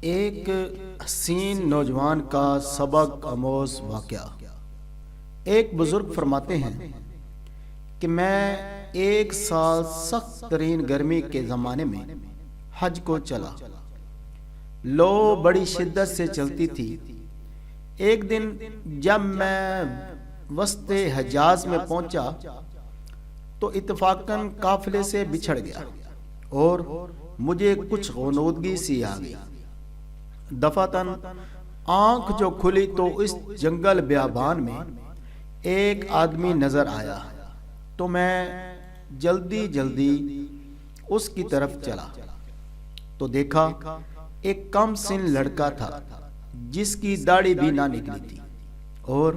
ایک حسین نوجوان کا سبق آموز واقعہ۔ ایک بزرگ فرماتے ہیں کہ میں 1 سال سخت ترین گرمی کے زمانے میں حج کو چلا۔ لو بڑی شدت سے چلتی تھی۔ ایک دن جب میں وسط حجاز میں پہنچا تو اتفاقاً قافلے سے بچھڑ گیا اور مجھے کچھ غنودگی سی آ گئی۔ دفعتاً آنکھ جو کھلی تو اس جنگل بیابان میں ایک آدمی نظر آیا تو میں جلدی اس کی طرف چلا تو دیکھا ایک کم سن لڑکا تھا جس کی داڑھی بھی نہ نکلی تھی اور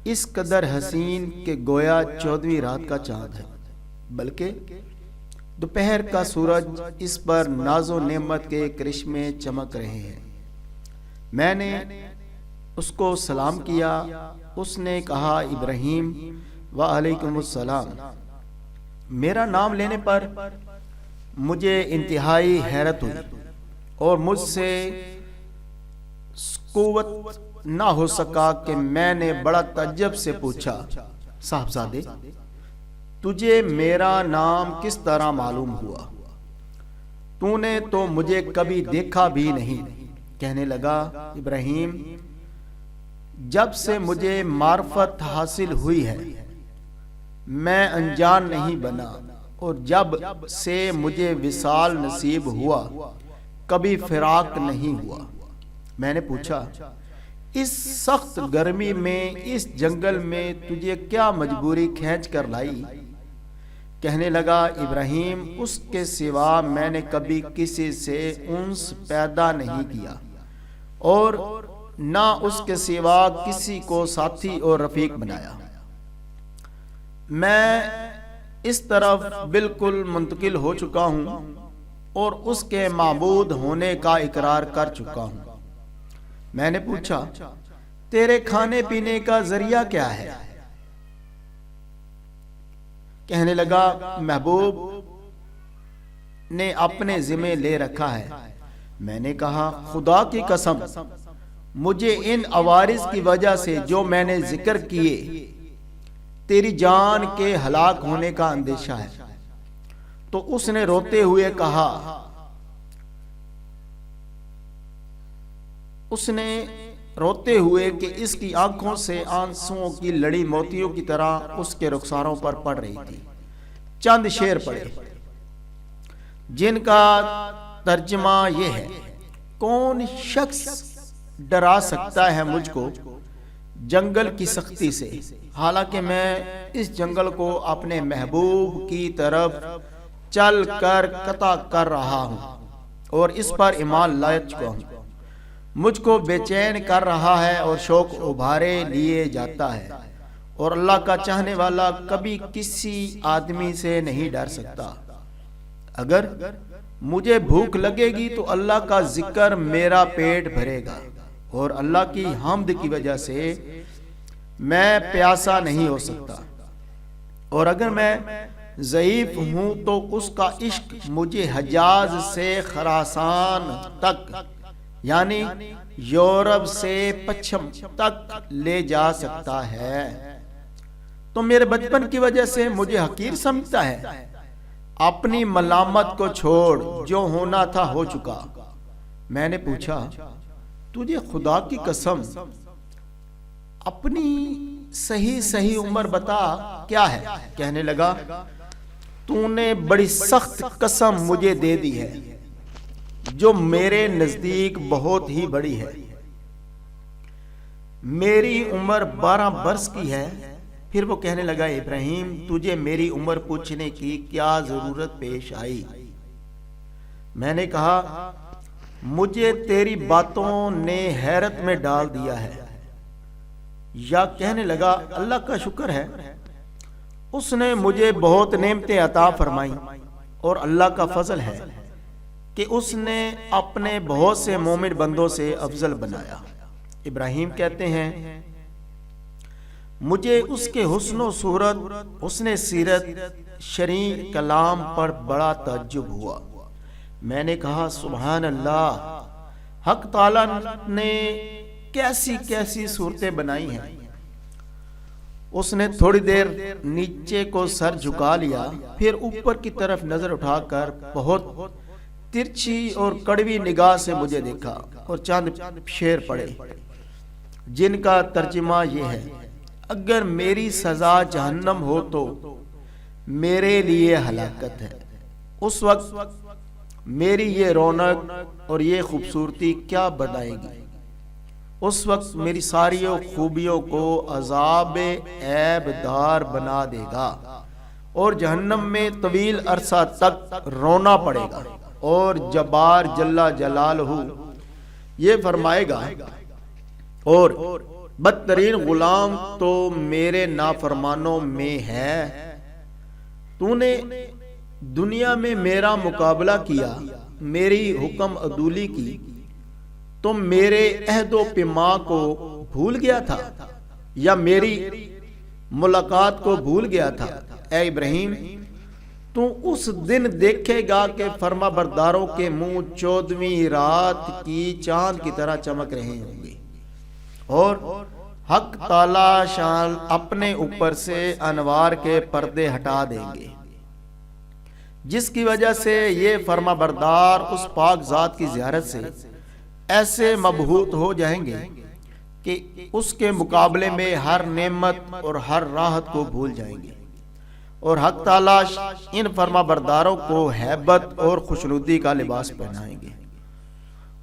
اس قدر حسین کہ گویا 14ویں رات کا چاند ہے، بلکہ دوپہر کا سورج اس پر ناز و نعمت کے کرشمے چمک رہے ہیں۔ میں نے اس کو سلام کیا۔ اس نے کہا ابراہیم وعلیکم السلام۔ میرا نام لینے پر مجھے انتہائی حیرت ہوئی اور مجھ سے قوت نہ ہو سکا کہ میں نے بڑا تعجب سے پوچھا، صاحبزادے تجھے میرا نام کس طرح معلوم ہوا؟ تو نے تو مجھے کبھی دیکھا بھی نہیں۔ کہنے لگا ابراہیم، جب سے مجھے معرفت حاصل ہوئی ہے میں انجان نہیں بنا، اور جب سے مجھے وصال نصیب ہوا کبھی فراق نہیں ہوا۔ میں نے پوچھا، اس سخت گرمی میں اس جنگل میں تجھے کیا مجبوری کھینچ کر لائی؟ کہنے لگا ابراہیم، اس کے سوا میں نے کبھی کسی سے انس پیدا نہیں کیا اور نہ اس کے سوا کسی کو ساتھی اور رفیق بنایا۔ میں اس طرف بالکل منتقل ہو چکا ہوں اور اس کے معبود ہونے کا اقرار کر چکا ہوں۔ میں نے پوچھا، تیرے کھانے پینے کا ذریعہ کیا ہے؟ کہنے لگا، محبوب نے اپنے ذمہ لے رکھا ہے۔ میں نے کہا، خدا کی قسم مجھے ان عوارض کی وجہ سے جو میں نے ذکر کیے تیری جان کے ہلاک ہونے کا اندیشہ ہے۔ تو اس نے روتے ہوئے کہا، کہ اس کی آنکھوں سے آنسوؤں کی لڑی موتیوں کی طرح اس کے رخساروں پر پڑ رہی تھی۔ چند شعر پڑھے جن کا ترجمہ یہ ہے، کون شخص ڈرا سکتا ہے مجھ کو جنگل کی سختی سے، حالانکہ میں اس جنگل کو اپنے محبوب کی طرف چل کر قطع کر رہا ہوں اور اس پر ایمان لا چکا ہوں۔ مجھ کو بے چین کر رہا ہے اور شوق ابھارے لیے جاتا ہے، اور اللہ کا چاہنے والا کبھی کسی آدمی سے نہیں ڈر سکتا۔ اگر مجھے بھوک لگے گی تو اللہ کا ذکر میرا پیٹ بھرے گا، اور اللہ کی حمد کی وجہ سے میں پیاسا نہیں ہو سکتا، اور اگر میں ضعیف ہوں تو اس کا عشق مجھے حجاز سے خراسان تک، یعنی یورپ سے پچھم تک لے جا سکتا ہے۔ تو میرے بچپن کی وجہ سے مجھے حقیر سمجھتا ہے۔ اپنی ملامت کو چھوڑ، جو ہونا تھا ہو چکا۔ میں نے پوچھا، تجھے خدا کی قسم اپنی صحیح عمر بتا کیا ہے؟ کہنے لگا، تو نے بڑی سخت قسم مجھے دے دی ہے جو میرے نزدیک بہت ہی بڑی ہے۔ میری عمر 12 برس کی ہے۔ پھر وہ کہنے لگا، ابراہیم تجھے میری عمر پوچھنے کی کیا ضرورت پیش آئی؟ میں نے کہا، مجھے تیری باتوں نے حیرت میں ڈال دیا ہے۔ یا کہنے لگا، اللہ کا شکر ہے، اس نے مجھے بہت نعمتیں عطا فرمائیں، اور اللہ کا فضل ہے کہ اس نے اپنے بہت سے مومن بندوں سے افضل بنایا۔ ابراہیم کہتے ہیں، مجھے اس کے حسن و صورت، حسن سیرت، شرعی کلام پر بڑا تعجب ہوا۔ میں نے کہا، سبحان اللہ، حق تعالیٰ نے کیسی کیسی صورتیں بنائی ہیں. اس نے تھوڑی دیر نیچے کو سر جھکا لیا، پھر اوپر کی طرف نظر اٹھا کر بہت ترچھی اور کڑوی نگاہ سے مجھے دیکھا اور چند شعر پڑھے جن کا ترجمہ یہ ہے: اگر میری سزا جہنم ہو تو میرے لیے ہلاکت ہے، اس وقت میری یہ رونق اور یہ خوبصورتی کیا بڑھائے گی؟ اس وقت میری ساری خوبیوں کو عذاب عیب دار بنا دے گا اور جہنم میں طویل عرصہ تک رونا پڑے گا، اور جبار جل جلالہ یہ فرمائے گا، اور بدترین غلام تو میرے نافرمانوں میں ہے. تو نے دنیا میں میرا مقابلہ کیا، میری حکم عدولی کی، تم میرے عہد و پیما کو بھول گیا تھا یا میری ملاقات کو بھول گیا تھا؟ اے ابراہیم، تو اس دن دیکھے گا کہ فرما برداروں کے منہ 14ویں رات کی چاند کی طرح چمک رہے ہوں گے، اور حق تعالی شان اپنے اوپر سے انوار کے پردے ہٹا دیں گے، جس کی وجہ سے یہ فرما بردار اس پاک ذات کی زیارت سے ایسے مبہوت ہو جائیں گے کہ اس کے مقابلے میں ہر نعمت اور ہر راحت کو بھول جائیں گے، اور حق تعالیٰ ان فرما برداروں کو ہیبت اور خوشنودی کا لباس پہنائیں گے،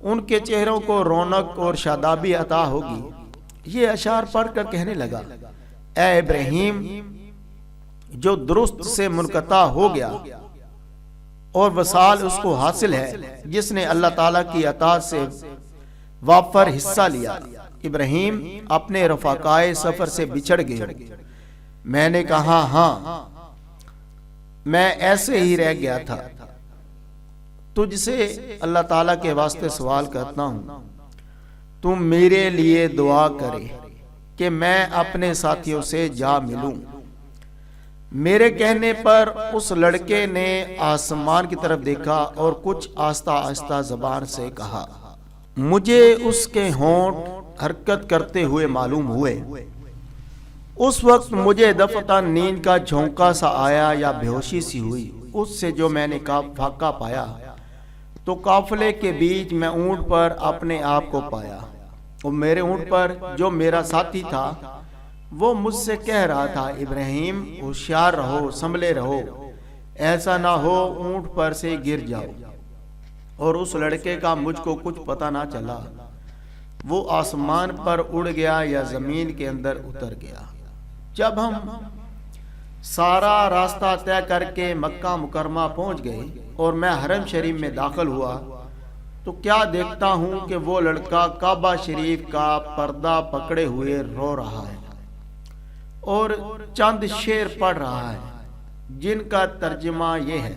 ان کے چہروں کو رونق اور شادابی عطا ہوگی. یہ اشعار پڑھ کر کہنے لگا: اے ابراہیم، جو درست سے منقطع ہو گیا اور وصال اس کو حاصل ہے جس نے اللہ تعالیٰ کی عطا سے وافر حصہ لیا. ابراہیم اپنے رفقائے سفر سے بچھڑ گئے. میں نے کہا ہاں، میں ایسے ہی رہ گیا تھا. تجھ سے اللہ تعالیٰ کے واسطے سوال کرتا ہوں، تم میرے لیے دعا کرے کہ میں اپنے ساتھیوں سے جا ملوں. میرے کہنے پر اس لڑکے نے آسمان کی طرف دیکھا اور کچھ آہستہ آہستہ زبان سے کہا. مجھے اس کے ہونٹ حرکت کرتے ہوئے معلوم ہوئے. اس وقت مجھے دفعتاً نیند کا جھونکا سا آیا یا بیہوشی سی ہوئی. اس سے جو میں نے فاقہ پایا تو قافلے کے بیچ میں اونٹ پر اپنے آپ کو پایا، اور میرے اونٹ پر جو میرا ساتھی تھا وہ مجھ سے کہہ رہا تھا: ابراہیم، ہوشیار رہو، سنبھلے رہو، ایسا نہ ہو اونٹ پر سے گر جاؤ. اور اس لڑکے کا مجھ کو کچھ پتہ نہ چلا، وہ آسمان پر اڑ گیا یا زمین کے اندر اتر گیا. جب ہم سارا راستہ طے کر کے مکہ مکرمہ پہنچ گئے اور میں حرم شریف میں داخل ہوا تو کیا دیکھتا ہوں کہ وہ لڑکا کعبہ شریف کا پردہ پکڑے ہوئے رو رہا ہے اور چند شعر پڑھ رہا ہے جن کا ترجمہ یہ ہے: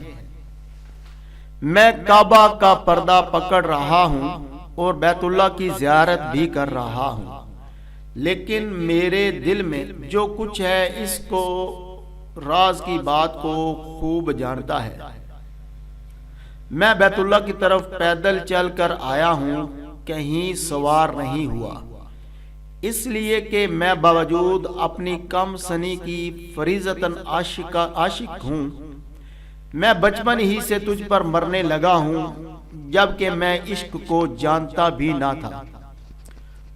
میں کعبہ کا پردہ پکڑ رہا ہوں اور بیت اللہ کی زیارت بھی کر رہا ہوں، لیکن میرے دل میں جو کچھ ہے اس کو راز کی بات کو خوب جانتا ہے. میں بیت اللہ کی طرف پیدل چل کر آیا ہوں، کہیں سوار نہیں ہوا، اس لیے کہ میں باوجود اپنی کم سنی کی فریضتاً عاشق ہوں. میں بچپن ہی سے تجھ پر مرنے لگا ہوں، جبکہ میں عشق کو جانتا بھی نہ تھا،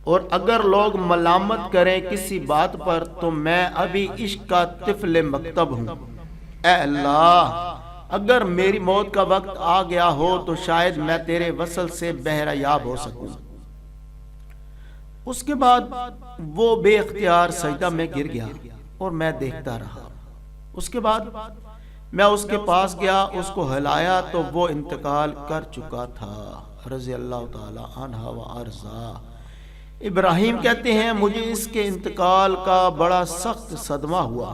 اور اگر لوگ ملامت کریں کسی بات پر تو میں ابھی عشق کا طفل مکتب ہوں. اے اللہ، اگر میری موت کا وقت آ گیا ہو تو شاید میں تیرے وصل سے بہرہ یاب ہو سکوں. اس کے بعد وہ بے اختیار سجدہ میں گر گیا اور میں دیکھتا رہا. اس کے بعد میں اس کے پاس گیا، اس کو ہلایا تو وہ انتقال کر چکا تھا، رضی اللہ تعالی عنہ و ارضا. ابراہیم کہتے ہیں مجھے اس کے انتقال کا بڑا سخت صدمہ ہوا.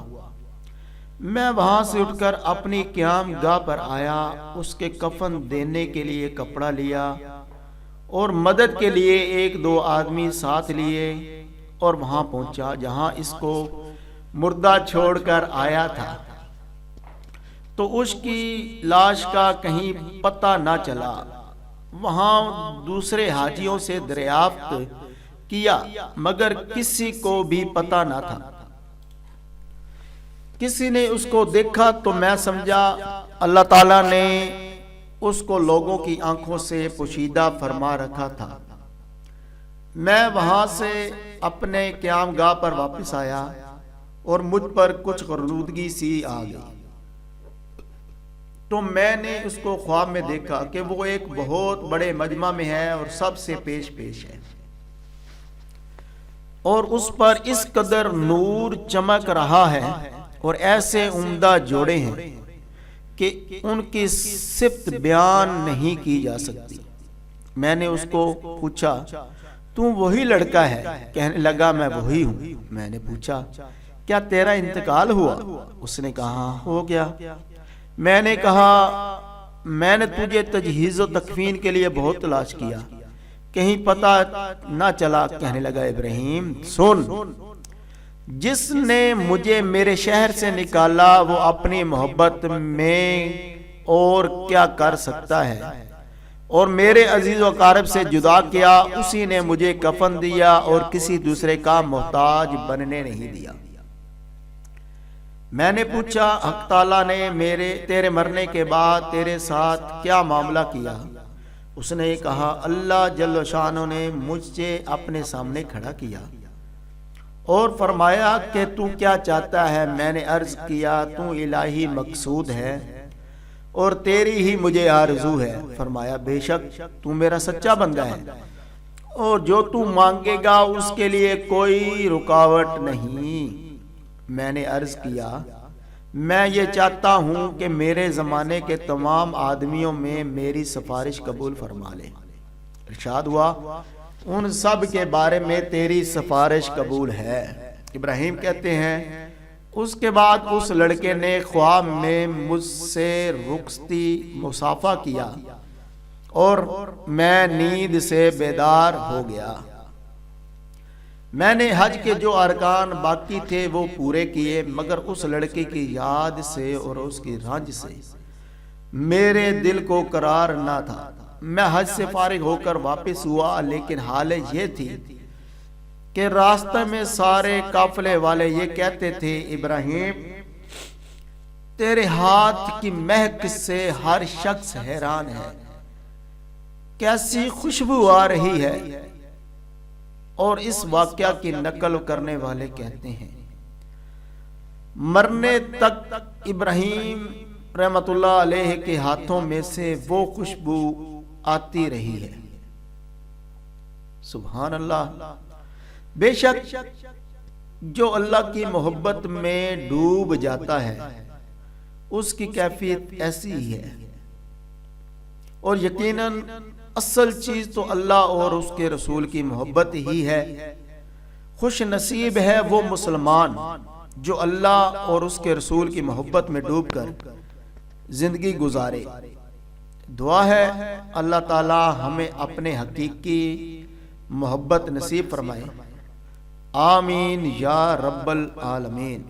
میں وہاں سے اٹھ کر اپنی قیام گاہ پر آیا، اس کے کفن دینے کے لیے کپڑا لیا اور مدد کے لیے 1-2 آدمی ساتھ لیے اور وہاں پہنچا جہاں اس کو مردہ چھوڑ کر آیا تھا. تو اس کی لاش کا کہیں پتہ نہ چلا. وہاں دوسرے حاجیوں سے دریافت کیا مگر کسی کو بھی پتہ نہ تھا۔ کسی نے اس کو دیکھا تو میں سمجھا اللہ تعالیٰ نے اس کو لوگوں کی آنکھوں سے پوشیدہ فرما رکھا تھا۔ میں وہاں سے اپنے قیام گاہ پر واپس آیا اور مجھ پر کچھ غرودگی سی آ گئی، تو میں نے اس کو خواب میں دیکھا کہ وہ ایک بہت بڑے مجمع میں ہے اور سب سے پیش ہے، اور اس پر اس قدر نور چمک رہا ہے اور ایسے عمدہ جوڑے ہیں کہ ان کی صفت بیان نہیں کی جا سکتی۔ میں نے اس کو پوچھا تو وہی لڑکا ہے؟ کہنے لگا میں وہی ہوں۔ میں نے پوچھا کیا تیرا انتقال ہوا؟ اس نے کہا ہو گیا۔ میں نے کہا میں نے تجھے تجہیز و تکفین کے لیے بہت تلاش کیا، کہیں پتہ نہ چلا۔ کہنے لگا ابراہیم سن، جس نے مجھے میرے شہر سے نکالا وہ اپنی محبت میں اور کیا کر سکتا ہے، اور میرے عزیز و اقارب سے جدا کیا، اسی نے مجھے کفن دیا اور کسی دوسرے کا محتاج بننے نہیں دیا۔ میں نے پوچھا حق تعالیٰ نے تیرے مرنے کے بعد تیرے ساتھ کیا معاملہ کیا؟ اس نے کہا اللہ جل شانہ نے مجھے اپنے سامنے کھڑا کیا اور فرمایا کہ تو کیا چاہتا ہے؟ میں نے عرض کیا تو الہی مقصود ہے اور تیری ہی مجھے آرزو ہے۔ فرمایا بے شک تو میرا سچا بندہ ہے اور جو تو مانگے گا اس کے لیے کوئی رکاوٹ نہیں۔ میں نے عرض کیا میں یہ چاہتا ہوں کہ میرے زمانے کے تمام آدمیوں میں میری سفارش قبول فرما لے۔ ارشاد ہوا ان سب کے بارے میں تیری سفارش قبول ہے۔ ابراہیم کہتے ہیں اس کے بعد اس لڑکے نے خواب میں مجھ سے رخصتی مصافحہ کیا اور میں نیند سے بیدار ہو گیا۔ میں نے حج کے جو ارکان باقی تھے وہ پورے کیے، مگر اس لڑکے کی یاد سے اور اس کی رنج سے میرے دل کو قرار نہ تھا۔ میں حج سے فارغ ہو کر واپس ہوا، لیکن حالت یہ تھی کہ راستے میں سارے قافلے والے یہ کہتے تھے ابراہیم تیرے ہاتھ کی مہک سے ہر شخص حیران ہے، کیسی خوشبو آ رہی ہے۔ اور اس واقعہ کی نقل کرنے والے کہتے ہیں مرنے تک ابراہیم رحمت اللہ علیہ کے ہاتھوں میں سے وہ خوشبو آتی رہی ہے۔ سبحان اللہ۔ بے شک جو اللہ کی محبت میں ڈوب جاتا ہے اس کی کیفیت ایسی ہی ہے، اور یقیناً اصل چیز تو اللہ اور اس کے رسول کی محبت ہی ہے۔ خوش نصیب ہے وہ مسلمان جو اللہ اور اس کے رسول کی محبت میں ڈوب کر زندگی گزارے۔ دعا ہے اللہ تعالی ہمیں اپنے حقیقی محبت نصیب فرمائے، آمین یا رب العالمین۔